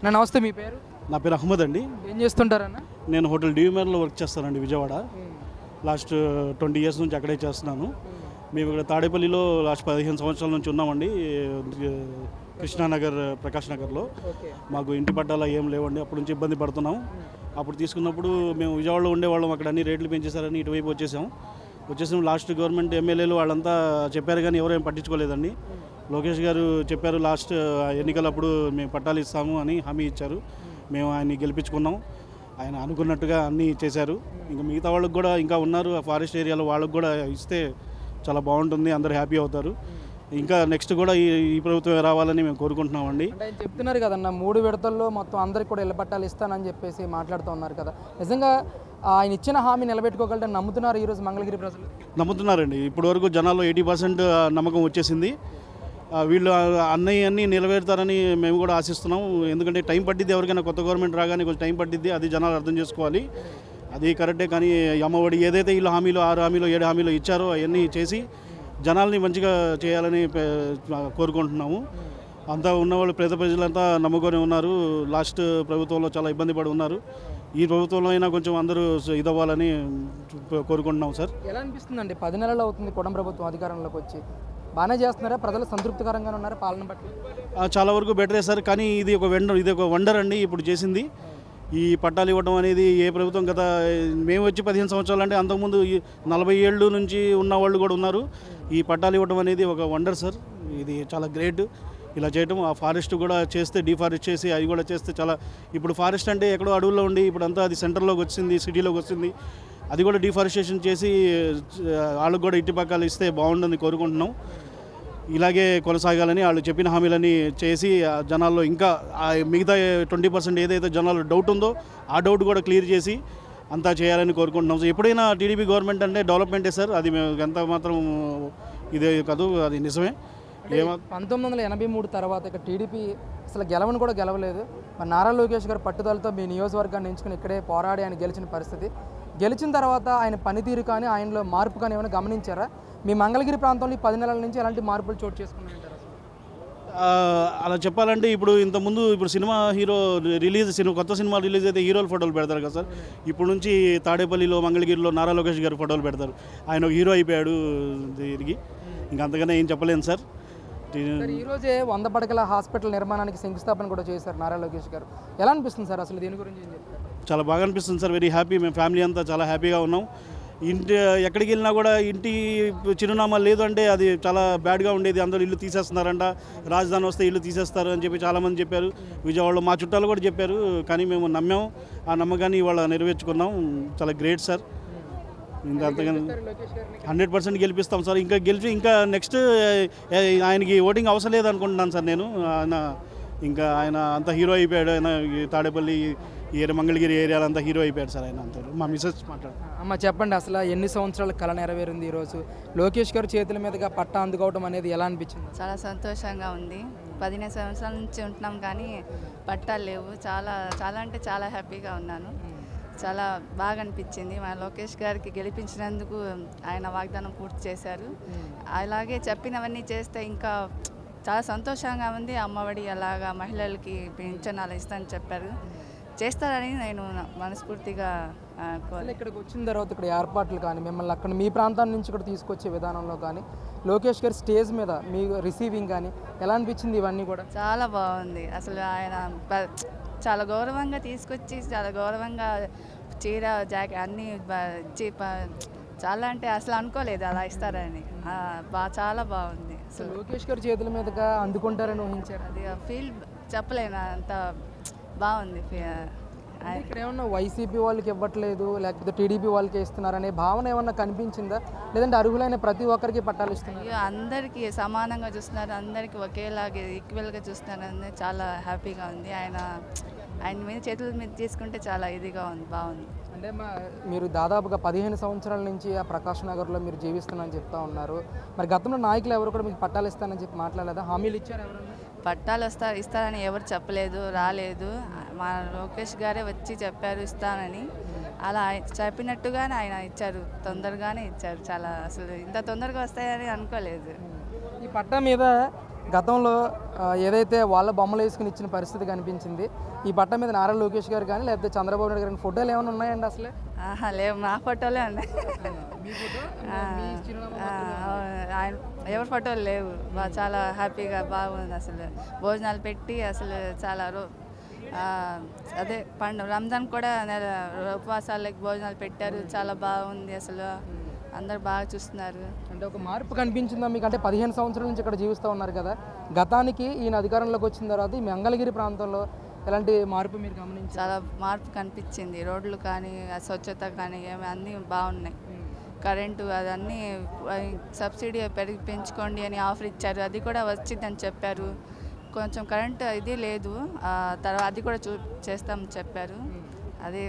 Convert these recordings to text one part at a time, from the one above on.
నమస్తే, మీ పేరు? నా పేరు అహ్మద్ అండి. ఏం చేస్తుంటారన్న? నేను హోటల్ డివిమర్లో వర్క్ చేస్తానండి, విజయవాడ. లాస్ట్ 20 ఇయర్స్ నుంచి అక్కడే చేస్తున్నాను. మేము ఇక్కడ తాడేపల్లిలో లాస్ట్ 15 సంవత్సరాల నుంచి ఉన్నామండి. కృష్ణానగర్, ప్రకాష్ నగర్లో. మాకు ఇంటి పట్టాల ఏం లేవండి, అప్పటి నుంచి ఇబ్బంది పడుతున్నాం. అప్పుడు తీసుకున్నప్పుడు మేము విజయవాడలో ఉండేవాళ్ళం, అక్కడ అన్ని రేట్లు పెంచేశారని ఇటువైపు వచ్చేసాం. లాస్ట్ గవర్నమెంట్ ఎమ్మెల్యేలు వాళ్ళంతా చెప్పారు కానీ ఎవరేం పట్టించుకోలేదండి. లోకేష్ గారు చెప్పారు లాస్ట్ ఎన్నికలప్పుడు మేము పట్టాలు ఇస్తాము అని హామీ ఇచ్చారు. మేము ఆయన్ని గెలిపించుకున్నాం. ఆయన అనుకున్నట్టుగా అన్నీ చేశారు. ఇంకా మిగతా వాళ్ళకి కూడా ఇంకా ఉన్నారు ఆ ఫారెస్ట్ ఏరియాలో, వాళ్ళకి కూడా ఇస్తే చాలా బాగుంటుంది, అందరూ హ్యాపీ అవుతారు. ఇంకా నెక్స్ట్ కూడా ఈ ప్రభుత్వం రావాలని మేము కోరుకుంటున్నామండి. అంటే ఆయన చెప్తున్నారు కదన్న, 3 విడతల్లో మొత్తం అందరికి కూడా ఇళ్ల పట్టాలు ఇస్తానని చెప్పేసి మాట్లాడుతూ ఉన్నారు కదా. నిజంగా ఆయన ఇచ్చిన హామీ నిలబెట్టుకోగలరని నమ్ముతున్నారు ఈరోజు మంగళగిరి ప్రజలు? నమ్ముతున్నారండి. ఇప్పటివరకు జనాల్లో 80% నమ్మకం వచ్చేసింది. వీళ్ళు అన్నీ నెరవేరుతారని మేము కూడా ఆశిస్తున్నాం. ఎందుకంటే టైం పట్టిద్ది, ఎవరికైనా కొత్త గవర్నమెంట్ రాగానే కొంచెం టైం పట్టిద్ది, అది జనాలు అర్థం చేసుకోవాలి. అది కరెక్టే. కానీ అమ్మఒడి ఏదైతే వీళ్ళు హామీలు 6 హామీలు 7 హామీలు ఇచ్చారో అవన్నీ చేసి జనాల్ని మంచిగా చేయాలని కోరుకుంటున్నాము. అంతా ఉన్నవాళ్ళు పేద ప్రజలంతా నమ్ముకొని ఉన్నారు. లాస్ట్ ప్రభుత్వంలో చాలా ఇబ్బంది పడి ఉన్నారు. ఈ ప్రభుత్వంలో అయినా కొంచెం అందరూ ఇదవ్వాలని కోరుకుంటున్నాం సార్. ఎలా అనిపిస్తుందండి? 10 నెలలు అవుతుంది కూటమి ప్రభుత్వం అధికారంలోకి వచ్చి. బాగానే చేస్తున్నారా? ప్రజలు సంతృప్తికరంగానే ఉన్నారా పాలన బట్టి? చాలా వరకు బెటరే సార్. కానీ ఇది ఒక వండర్ అండి ఇప్పుడు చేసింది. ఈ పట్టాలు ఇవ్వడం అనేది ఏ ప్రభుత్వం గత మేము వచ్చి 15 సంవత్సరాలు అంటే అంతకుముందు 40 ఏళ్ళు నుంచి ఉన్న వాళ్ళు కూడా ఉన్నారు. ఈ పట్టాలు ఇవ్వడం అనేది ఒక వండర్ సార్. ఇది చాలా గ్రేట్ ఇలా చేయటం. ఆ ఫారెస్ట్ కూడా చేస్తే డిఫారెస్ట్ చేసి అవి కూడా చేస్తే చాలా, ఇప్పుడు ఫారెస్ట్ అంటే ఎక్కడో అడవుల్లో ఉండి ఇప్పుడు అంతా అది సెంటర్లోకి వచ్చింది, సిటీలోకి వచ్చింది. అది కూడా డిఫారెస్టేషన్ చేసి వాళ్ళకు కూడా ఇంటి పక్కలు ఇస్తే బాగుంటుంది కోరుకుంటున్నాం. ఇలాగే కొనసాగాలని వాళ్ళు చెప్పిన హామీలని చేసి జనాల్లో ఇంకా మిగతా 20% ఏదైతే జనాల్లో డౌట్ ఉందో ఆ డౌట్ కూడా క్లియర్ చేసి అంతా చేయాలని కోరుకుంటున్నాం. ఎప్పుడైనా టీడీపీ గవర్నమెంట్ అంటే డెవలప్మెంటే సార్. అది మేము ఎంత మాత్రం ఇదే కాదు, అది నిజమే. 1983 తర్వాత ఇక టీడీపీ అసలు గెలవను కూడా గెలవలేదు. మరి నారా లోకేష్ గారు పట్టుదలతో మీ నియోజకవర్గాన్ని ఎంచుకుని ఇక్కడే పోరాడి ఆయన గెలిచిన పరిస్థితి. గెలిచిన తర్వాత ఆయన పనితీరు కానీ ఆయనలో మార్పు కానీ ఏమైనా గమనించారా? మీ మంగళగిరి ప్రాంతంలో ఈ 10 నెలల నుంచి ఎలాంటి మార్పులు చోటు చేసుకున్నాయంటారు? అలా చెప్పాలంటే ఇంతకుముందు సినిమా కొత్త సినిమా రిలీజ్ అయితే హీరోల ఫోటోలు పెడతారు కదా సార్. ఇప్పుడు నుంచి తాడేపల్లిలో, మంగళగిరిలో నారా లోకేష్ గారు ఫోటోలు పెడతారు. ఆయన ఒక హీరో అయిపోయాడు తిరిగి. ఇంకంతకన్నా ఏం చెప్పలేను సార్. ఈరోజే 100 పడకల హాస్పిటల్ నిర్మాణానికి శంకుస్థాపన కూడా చేశారు నారా లోకేష్ గారు. ఎలా అనిపిస్తుంది సార్ అసలు దీని గురించి ఏం చెప్తారు? చాలా బాగా అనిపిస్తుంది సార్. Very happy. మేము ఫ్యామిలీ అంతా చాలా హ్యాపీగా ఉన్నాం. ఎక్కడికి వెళ్ళినా కూడా ఇంటి చిరునామా లేదు అంటే అది చాలా బ్యాడ్గా ఉండేది. అందరూ ఇల్లు తీసేస్తున్నారంట, రాజధాని వస్తే ఇల్లు తీసేస్తారు అని చెప్పి చాలామంది చెప్పారు. విజయవాడలో మా చుట్టాలు కూడా చెప్పారు. కానీ మేము నమ్మాం. ఆ నమ్మకాన్ని ఇవాళ నెరవేర్చుకున్నాం. చాలా గ్రేట్ సార్. ఇంకా అంతగానే 100% గెలిపిస్తాం సార్. ఇంకా నెక్స్ట్ ఆయనకి ఓటింగ్ అవసరం లేదు అనుకుంటున్నాను సార్ నేను. ఆయన అంత హీరో అయిపోయాడు. ఆయన తాడేపల్లి మంగళగిరి ఏరియాలో అంతా హీరో అయిపోయాడు సార్. ఆయన అంతా. మా మిసెస్ మాట్లాడు. అమ్మ చెప్పండి, అసలు ఎన్ని సంవత్సరాల కళ నెరవేరింది ఈరోజు? లోకేష్ గారు చేతుల మీదుగా పట్టా అందుకోవడం అనేది ఎలా అనిపించింది? చాలా సంతోషంగా ఉంది. 15 సంవత్సరాల నుంచి ఉంటున్నాం కానీ పట్టాలు లేవు. చాలా చాలా అంటే చాలా హ్యాపీగా ఉన్నాను. చాలా బాగా అనిపించింది. మన లోకేష్ గారికి గెలిపించినందుకు ఆయన వాగ్దానం పూర్తి చేశారు. అలాగే చెప్పినవన్నీ చేస్తే ఇంకా చాలా సంతోషంగా ఉంది. అమ్మఒడి అలాగా మహిళలకి పింఛన్ అలా ఇస్తానని చెప్పారు. చేస్తారని నేను మనస్ఫూర్తిగా ఇక్కడికి వచ్చిన తర్వాత ఇక్కడ ఏర్పాట్లు కానీ మిమ్మల్ని అక్కడ మీ ప్రాంతం నుంచి ఇక్కడ తీసుకొచ్చే విధానంలో కానీ లోకేష్ గారి స్టేజ్ మీద మీ రిసీవింగ్ కానీ ఎలా అనిపించింది? ఇవన్నీ కూడా చాలా బాగుంది. అసలు ఆయన చాలా గౌరవంగా తీసుకొచ్చి చాలా గౌరవంగా చీర జాకెట్ అన్నీ ఇచ్చి చాలా అంటే అసలు అనుకోలేదు అలా ఇస్తారని. చాలా బాగుంది. అసలు లోకేష్ గారి చేతుల మీదుగా అందుకుంటారని ఊహించారు? అది ఫీల్ చెప్పలేను, అంత బాగుంది. ఇక్కడ ఏమన్నా వైసీపీ వాళ్ళకి ఇవ్వట్లేదు లేకపోతే టీడీపీ వాళ్ళకి ఇస్తున్నారనే భావన ఏమన్నా కనిపించిందా? లేదంటే అర్హులైన ప్రతి ఒక్కరికి పట్టాలు ఇస్తున్నారు? అందరికీ సమానంగా చూస్తున్నారు, అందరికీ ఒకేలాగే ఈక్వల్గా చూస్తున్నారు అనేది చాలా హ్యాపీగా ఉంది. ఆయన మీద చేతుల మీద తీసుకుంటే చాలా ఇదిగా ఉంది, బాగుంది. అంటే మీరు దాదాపుగా 15 సంవత్సరాల నుంచి ఆ ప్రకాష్ నగర్లో మీరు జీవిస్తున్నారని చెప్తా ఉన్నారు. మరి గతంలో నాయకులు ఎవరు కూడా మీకు పట్టాలు ఇస్తానని చెప్పి మాట్లాడలేదా? హామీలు ఇచ్చారు ఎవరన్నా? పట్టాలు ఇస్తారని ఎవరు చెప్పలేదు, రాలేదు. మా లోకేష్ గారే వచ్చి చెప్పారు ఇస్తానని. అలా చెప్పినట్టుగానే ఆయన ఇచ్చారు, తొందరగానే ఇచ్చారు. చాలా అసలు ఇంత తొందరగా వస్తాయని అనుకోలేదు. ఈ పట్టా మీద గతంలో ఏదైతే వాళ్ళ బొమ్మలు వేసుకుని ఇచ్చిన పరిస్థితి కనిపించింది, ఈ పట్ట మీద నారా లోకేష్ గారు కానీ లేకపోతే చంద్రబాబు నాయుడు గారి ఫోటోలు ఏమైనా ఉన్నాయండి అసలే? ఆహా లేవు, మా ఫోటోలే ఉన్నాయి. మీ ఫోటో ఆయన ఎవరి ఫోటోలు లేవు. చాలా హ్యాపీగా బాగుంది అసలు. భోజనాలు పెట్టి అసలు చాలా అదే రంజాన్ కూడా ఉపవాసాలకి భోజనాలు పెట్టారు. చాలా బాగుంది అసలు. అందరు బాగా చూస్తున్నారు. అంటే ఒక మార్పు కనిపించిందా మీకు? అంటే 15 సంవత్సరాల నుంచి ఇక్కడ జీవిస్తూ ఉన్నారు కదా, గతానికి ఈయన అధికారంలోకి వచ్చిన తర్వాత ఈ మంగళగిరి ప్రాంతంలో ఎలాంటి మార్పు మీరు గమనించారు? చాలా మార్పు కనిపించింది. రోడ్లు కానీ స్వచ్ఛత కానీ అన్నీ బాగున్నాయి. కరెంటు అదన్నీ సబ్సిడీ పెంచుకోండి అని ఆఫర్ ఇచ్చారు, అది కూడా వచ్చిందని చెప్పారు. కొంచెం కరెంటు ఇది లేదు, తర్వాత అది కూడా చేస్తామని చెప్పారు. అది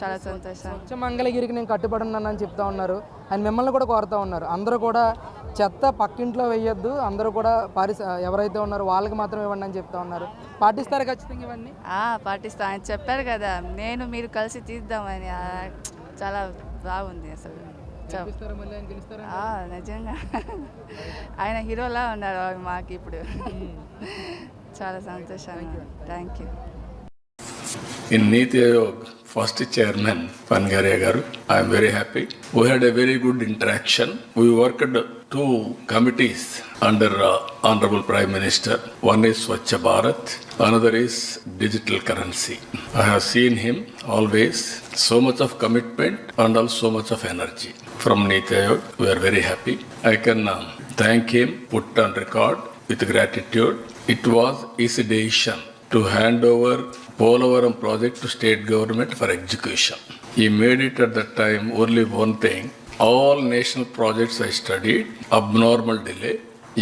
చాలా సంతోషం. స్వచ్ఛ మంగళగిరికి నేను కట్టుబడి ఉన్నానని చెప్తా ఉన్నారు. ఆయన మిమ్మల్ని కూడా కోరుతూ ఉన్నారు, అందరూ కూడా చెత్త పక్కింట్లో వేయొద్దు, అందరూ కూడా ఎవరైతే ఉన్నారో వాళ్ళకి మాత్రం ఇవ్వండి అని చెప్తా ఉన్నారు. పాటిస్తారు ఖచ్చితంగా ఇవన్నీ? పాటిస్తాం. ఆయన చెప్పారు కదా, మీరు కలిసి తీద్దామని. చాలా బాగుంది అసలు. నిజంగా ఆయన హీరోలా ఉన్నారు మాకు ఇప్పుడు. చాలా సంతోషం. Thank you. In Niti Aayog, first chairman Pangaria Garu, I am very happy. We had a very good interaction. We worked 2 committees under Honorable Prime Minister. One is Swachh Bharat, another is digital currency. I have seen him always so much of commitment and also so much of energy. From Niti Aayog, we are very happy. I can thank him, put on record with gratitude. It was his decision to hand over Polavaram project to state government for execution. He made it at that time only one thing. All national projects I studied, abnormal delay.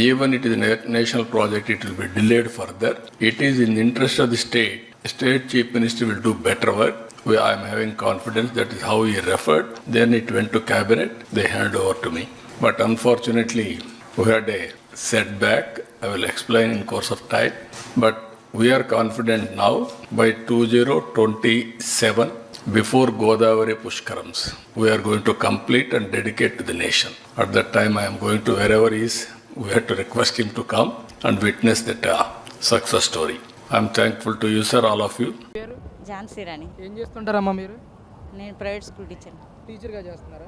Even it is a national project, it will be delayed further. It is in the interest of the state. State Chief Minister will do better work. I am having confidence that is how he referred. Then it went to cabinet, they hand over to me. But unfortunately, we had a setback. I will explain in course of time. But we are confident now by 2027, before Godavari Pushkarams, we are going to complete and dedicate to the nation. At that time, I am going to wherever he is, we have to request him to come and witness that success story. I am thankful to you, sir, all of you. Jhansi Rani. ఏం చేస్తుంటారమ్మా మీరు? నేను private school టీచర్గా చేస్తున్నారా?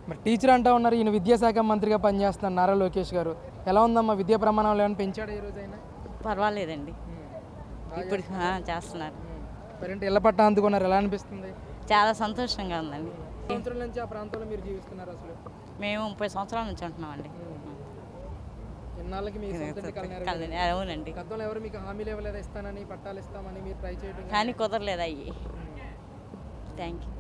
మరి teacher అంటా ఉన్నారు, ఈయన విద్యాశాఖ మంత్రిగా పనిచేస్తున్నారు నారా లోకేష్ గారు. ఎలా ఉందమ్మా విద్యా ప్రమాణాలు? ఏమైనా పెంచాడా ఈ రోజైనా? పర్వాలేదండి, ఇప్పుడు చేస్తున్నారు. పేరెంట్ ఇళ్ళ పట్ట అందుకున్నారు, ఎలా అనిపిస్తుంది? చాలా సంతోషంగా ఉందండి. సంవత్సరాల నుంచి ఆ ప్రాంతంలో మీరు జీవిస్తున్నారు అసలు? మేము 30 సంవత్సరాల నుంచి ఉంటున్నామండి. ఎన్నాళ్ళకి మీ సొంత ఇంటి కల నెరవేరింది? అవునండి. గతంలో ఎవరు మీకు హామీలు ఇవ్వలేదు, ఇస్తానని, పట్టాలు ఇస్తామని మీరు ట్రై చేయడం కానీ కుదరలేదు అయ్యి. Thank you.